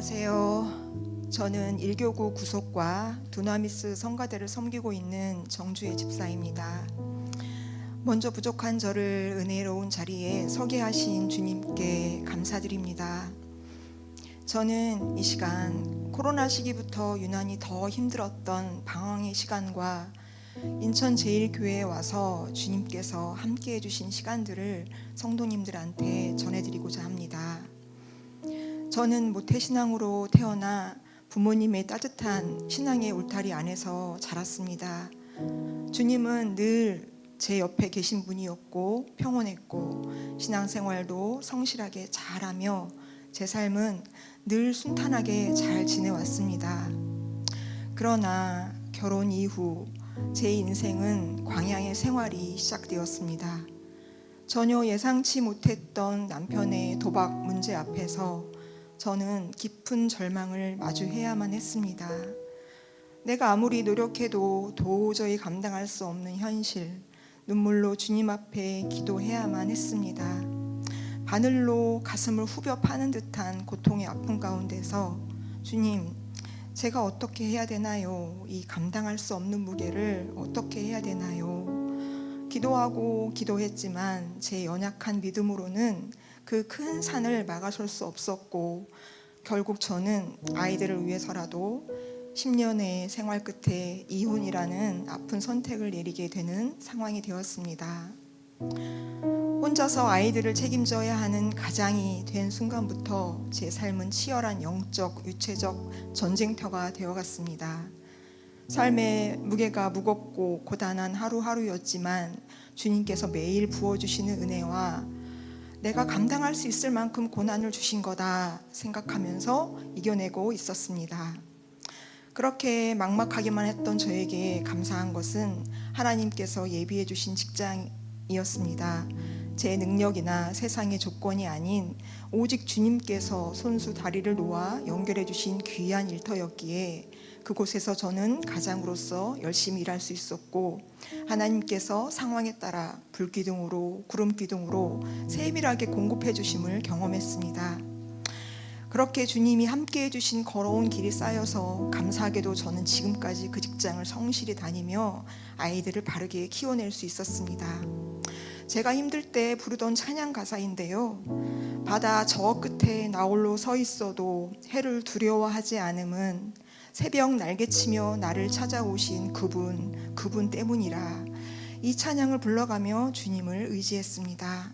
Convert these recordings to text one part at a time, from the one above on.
안녕하세요. 저는 일교구 구속과 두나미스 성가대를 섬기고 있는 정주의 집사입니다. 먼저 부족한 저를 은혜로운 자리에 서게 하신 주님께 감사드립니다. 저는 이 시간 코로나 시기부터 유난히 더 힘들었던 방황의 시간과 인천 제일교회에 와서 주님께서 함께 해주신 시간들을 성도님들한테 전해드리고자 합니다. 저는 모태신앙으로 태어나 부모님의 따뜻한 신앙의 울타리 안에서 자랐습니다. 주님은 늘 제 옆에 계신 분이었고 평온했고 신앙생활도 성실하게 잘하며 제 삶은 늘 순탄하게 잘 지내왔습니다. 그러나 결혼 이후 제 인생은 광야의 생활이 시작되었습니다. 전혀 예상치 못했던 남편의 도박 문제 앞에서 저는 깊은 절망을 마주해야만 했습니다. 내가 아무리 노력해도 도저히 감당할 수 없는 현실, 눈물로 주님 앞에 기도해야만 했습니다. 바늘로 가슴을 후벼 파는 듯한 고통의 아픔 가운데서 주님, 제가 어떻게 해야 되나요? 이 감당할 수 없는 무게를 어떻게 해야 되나요? 기도하고 기도했지만 제 연약한 믿음으로는 그 큰 산을 막아설 수 없었고 결국 저는 아이들을 위해서라도 10년의 생활 끝에 이혼이라는 아픈 선택을 내리게 되는 상황이 되었습니다. 혼자서 아이들을 책임져야 하는 가장이 된 순간부터 제 삶은 치열한 영적, 육체적 전쟁터가 되어갔습니다. 삶의 무게가 무겁고 고단한 하루하루였지만 주님께서 매일 부어주시는 은혜와 내가 감당할 수 있을 만큼 고난을 주신 거다 생각하면서 이겨내고 있었습니다. 그렇게 막막하기만 했던 저에게 감사한 것은 하나님께서 예비해 주신 직장이었습니다. 제 능력이나 세상의 조건이 아닌 오직 주님께서 손수 다리를 놓아 연결해 주신 귀한 일터였기에 그곳에서 저는 가장으로서 열심히 일할 수 있었고 하나님께서 상황에 따라 불기둥으로 구름기둥으로 세밀하게 공급해 주심을 경험했습니다. 그렇게 주님이 함께 해주신 걸어온 길이 쌓여서 감사하게도 저는 지금까지 그 직장을 성실히 다니며 아이들을 바르게 키워낼 수 있었습니다. 제가 힘들 때 부르던 찬양 가사인데요. 바다 저 끝에 나 홀로 서 있어도 해를 두려워하지 않음은 새벽 날개치며 나를 찾아오신 그분 때문이라. 이 찬양을 불러가며 주님을 의지했습니다.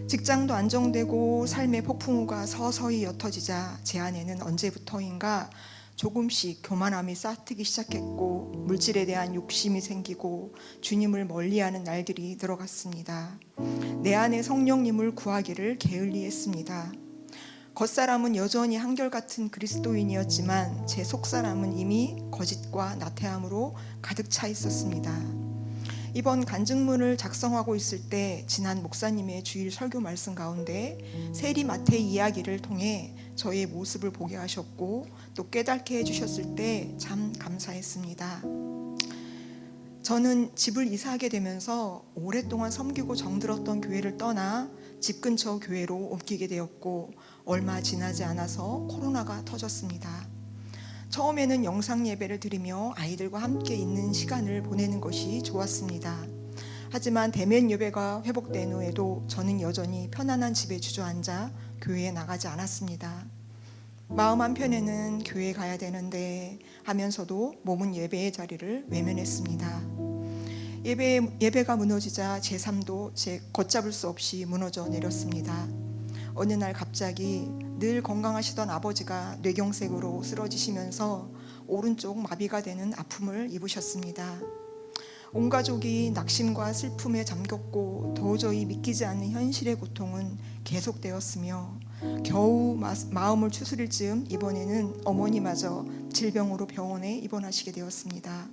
직장도 안정되고 삶의 폭풍우가 서서히 옅어지자 제 안에는 언제부터인가 조금씩 교만함이 싹트기 시작했고 물질에 대한 욕심이 생기고 주님을 멀리하는 날들이 들어갔습니다. 내 안에 성령님을 구하기를 게을리했습니다. 겉사람은 여전히 한결같은 그리스도인이었지만 제 속사람은 이미 거짓과 나태함으로 가득 차 있었습니다. 이번 간증문을 작성하고 있을 때 지난 목사님의 주일 설교 말씀 가운데 세리마태의 이야기를 통해 저의 모습을 보게 하셨고 또 깨닫게 해주셨을 때 참 감사했습니다. 저는 집을 이사하게 되면서 오랫동안 섬기고 정들었던 교회를 떠나 집 근처 교회로 옮기게 되었고 얼마 지나지 않아서 코로나가 터졌습니다. 처음에는 영상 예배를 드리며 아이들과 함께 있는 시간을 보내는 것이 좋았습니다. 하지만 대면 예배가 회복된 후에도 저는 여전히 편안한 집에 주저앉아 교회에 나가지 않았습니다. 마음 한편에는 교회에 가야 되는데 하면서도 몸은 예배의 자리를 외면했습니다. 예배가 무너지자 제 삶도 걷잡을 수 없이 무너져 내렸습니다. 어느 날 갑자기 늘 건강하시던 아버지가 뇌경색으로 쓰러지시면서 오른쪽 마비가 되는 아픔을 입으셨습니다. 온 가족이 낙심과 슬픔에 잠겼고 도저히 믿기지 않는 현실의 고통은 계속되었으며 겨우 마음을 추스릴 즈음 이번에는 어머니마저 질병으로 병원에 입원하시게 되었습니다.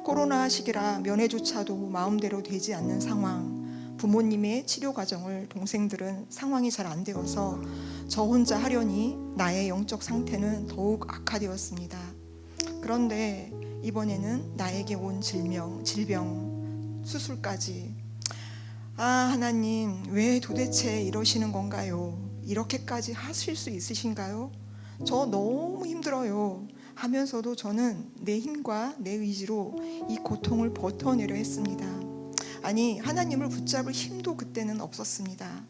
코로나 시기라 면회조차도 마음대로 되지 않는 상황, 부모님의 치료 과정을 동생들은 상황이 잘 안 되어서 저 혼자 하려니 나의 영적 상태는 더욱 악화되었습니다. 그런데 이번에는 나에게 온 질병, 수술까지. 하나님, 왜 도대체 이러시는 건가요? 이렇게까지 하실 수 있으신가요? 저 너무 힘들어요 하면서도 저는 내 힘과 내 의지로 이 고통을 버텨내려 했습니다. 아니, 하나님을 붙잡을 힘도 그때는 없었습니다.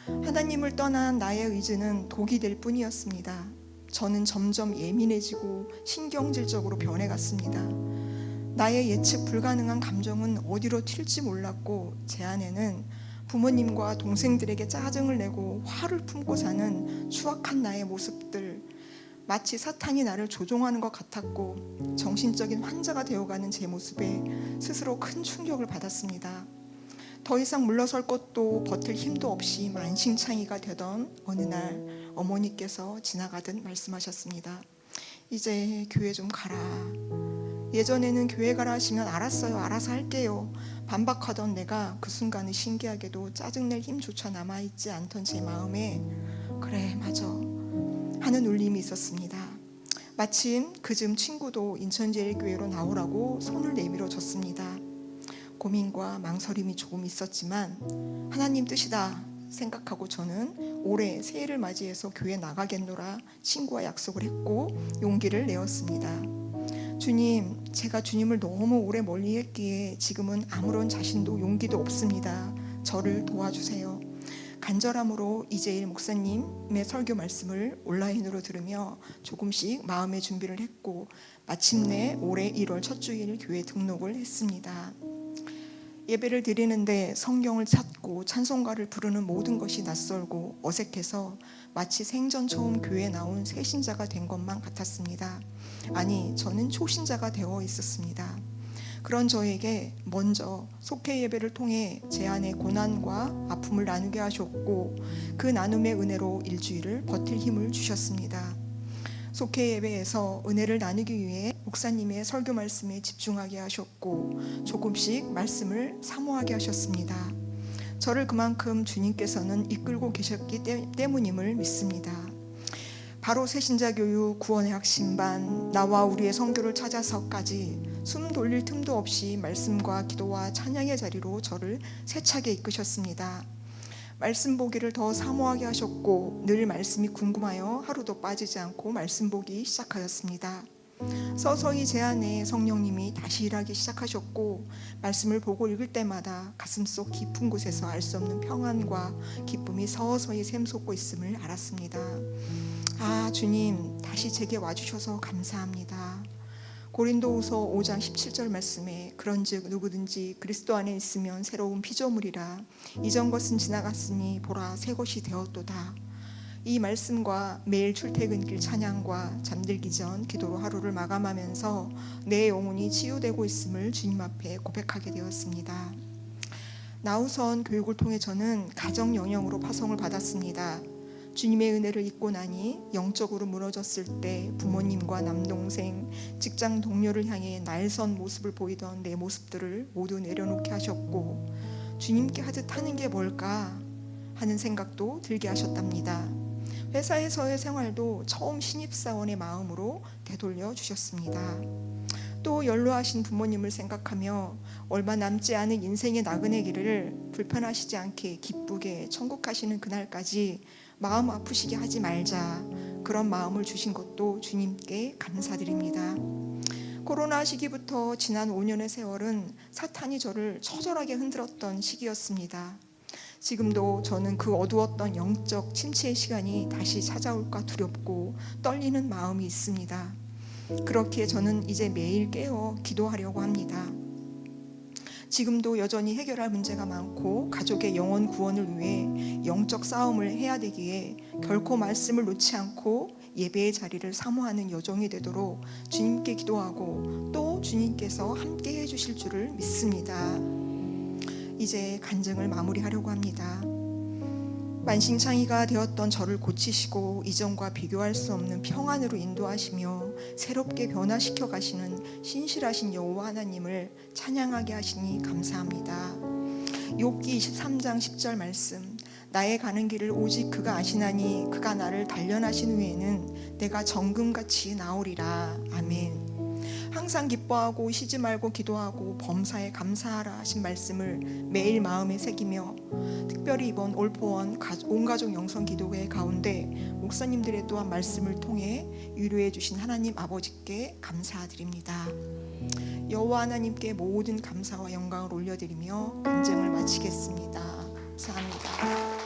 하나님을 떠난 나의 의지는 독이 될 뿐이었습니다. 저는 점점 예민해지고 신경질적으로 변해갔습니다. 나의 예측 불가능한 감정은 어디로 튈지 몰랐고, 제 안에는 부모님과 동생들에게 짜증을 내고 화를 품고 사는 추악한 나의 모습들, 마치 사탄이 나를 조종하는 것 같았고, 정신적인 환자가 되어가는 제 모습에 스스로 큰 충격을 받았습니다. 더 이상 물러설 것도 버틸 힘도 없이 만신창이가 되던 어느 날 어머니께서 지나가듯 말씀하셨습니다. 이제 교회 좀 가라. 예전에는 교회 가라 하시면 알았어요, 알아서 할게요 반박하던 내가 그 순간은 신기하게도 짜증낼 힘조차 남아있지 않던 제 마음에 그래 맞아 하는 울림이 있었습니다. 마침 그즈음 친구도 인천제일교회로 나오라고 손을 내밀어 줬습니다. 고민과 망설임이 조금 있었지만 하나님 뜻이다 생각하고 저는 올해 새해를 맞이해서 교회 나가겠노라 친구와 약속을 했고 용기를 내었습니다. 주님, 제가 주님을 너무 오래 멀리 했기에 지금은 아무런 자신도 용기도 없습니다. 저를 도와주세요. 간절함으로 이재일 목사님의 설교 말씀을 온라인으로 들으며 조금씩 마음의 준비를 했고, 마침내 올해 1월 첫 주일 교회 등록을 했습니다. 예배를 드리는데 성경을 찾고 찬송가를 부르는 모든 것이 낯설고 어색해서 마치 생전 처음 교회에 나온 새신자가 된 것만 같았습니다. 아니, 저는 초신자가 되어 있었습니다. 그런 저에게 먼저 속회 예배를 통해 제 안의 고난과 아픔을 나누게 하셨고, 그 나눔의 은혜로 일주일을 버틸 힘을 주셨습니다. 속회 예배에서 은혜를 나누기 위해 목사님의 설교 말씀에 집중하게 하셨고, 조금씩 말씀을 사모하게 하셨습니다. 저를 그만큼 주님께서는 이끌고 계셨기 때문임을 믿습니다. 바로 새신자 교육, 구원의 학심반, 나와 우리의 선교를 찾아서까지 숨 돌릴 틈도 없이 말씀과 기도와 찬양의 자리로 저를 세차게 이끄셨습니다. 말씀 보기를 더 사모하게 하셨고, 늘 말씀이 궁금하여 하루도 빠지지 않고 말씀 보기 시작하였습니다. 서서히 제 안에 성령님이 다시 일하기 시작하셨고, 말씀을 보고 읽을 때마다 가슴속 깊은 곳에서 알 수 없는 평안과 기쁨이 서서히 샘솟고 있음을 알았습니다. 아, 주님, 다시 제게 와주셔서 감사합니다. 고린도후서 5장 17절 말씀에 그런즉 누구든지 그리스도 안에 있으면 새로운 피조물이라 이전 것은 지나갔으니 보라 새 것이 되었도다. 이 말씀과 매일 출퇴근길 찬양과 잠들기 전 기도로 하루를 마감하면서 내 영혼이 치유되고 있음을 주님 앞에 고백하게 되었습니다. 나우선 교육을 통해 저는 가정 영역으로 파송을 받았습니다. 주님의 은혜를 잊고 나니 영적으로 무너졌을 때 부모님과 남동생, 직장 동료를 향해 날선 모습을 보이던 내 모습들을 모두 내려놓게 하셨고, 주님께 하듯 하는 게 뭘까 하는 생각도 들게 하셨답니다. 회사에서의 생활도 처음 신입사원의 마음으로 되돌려 주셨습니다. 또 연로하신 부모님을 생각하며 얼마 남지 않은 인생의 나그네 길을 불편하시지 않게 기쁘게 천국하시는 그날까지 마음 아프시게 하지 말자, 그런 마음을 주신 것도 주님께 감사드립니다. 코로나 시기부터 지난 5년의 세월은 사탄이 저를 처절하게 흔들었던 시기였습니다. 지금도 저는 그 어두웠던 영적 침체의 시간이 다시 찾아올까 두렵고 떨리는 마음이 있습니다. 그렇기에 저는 이제 매일 깨어 기도하려고 합니다. 지금도 여전히 해결할 문제가 많고 가족의 영혼 구원을 위해 영적 싸움을 해야 되기에 결코 말씀을 놓지 않고 예배의 자리를 사모하는 여정이 되도록 주님께 기도하고 또 주님께서 함께 해주실 줄을 믿습니다. 이제 간증을 마무리하려고 합니다. 만신창이가 되었던 저를 고치시고 이전과 비교할 수 없는 평안으로 인도하시며 새롭게 변화시켜 가시는 신실하신 여호와 하나님을 찬양하게 하시니 감사합니다. 욥기 23장 10절 말씀, 나의 가는 길을 오직 그가 아시나니 그가 나를 단련하신 후에는 내가 정금같이 나오리라. 아멘. 항상 기뻐하고 쉬지 말고 기도하고 범사에 감사하라 하신 말씀을 매일 마음에 새기며 특별히 이번 올포원 온 가족 영성 기도회 가운데 목사님들의 또한 말씀을 통해 위로해 주신 하나님 아버지께 감사드립니다. 여호와 하나님께 모든 감사와 영광을 올려드리며 간증을 마치겠습니다. 감사합니다.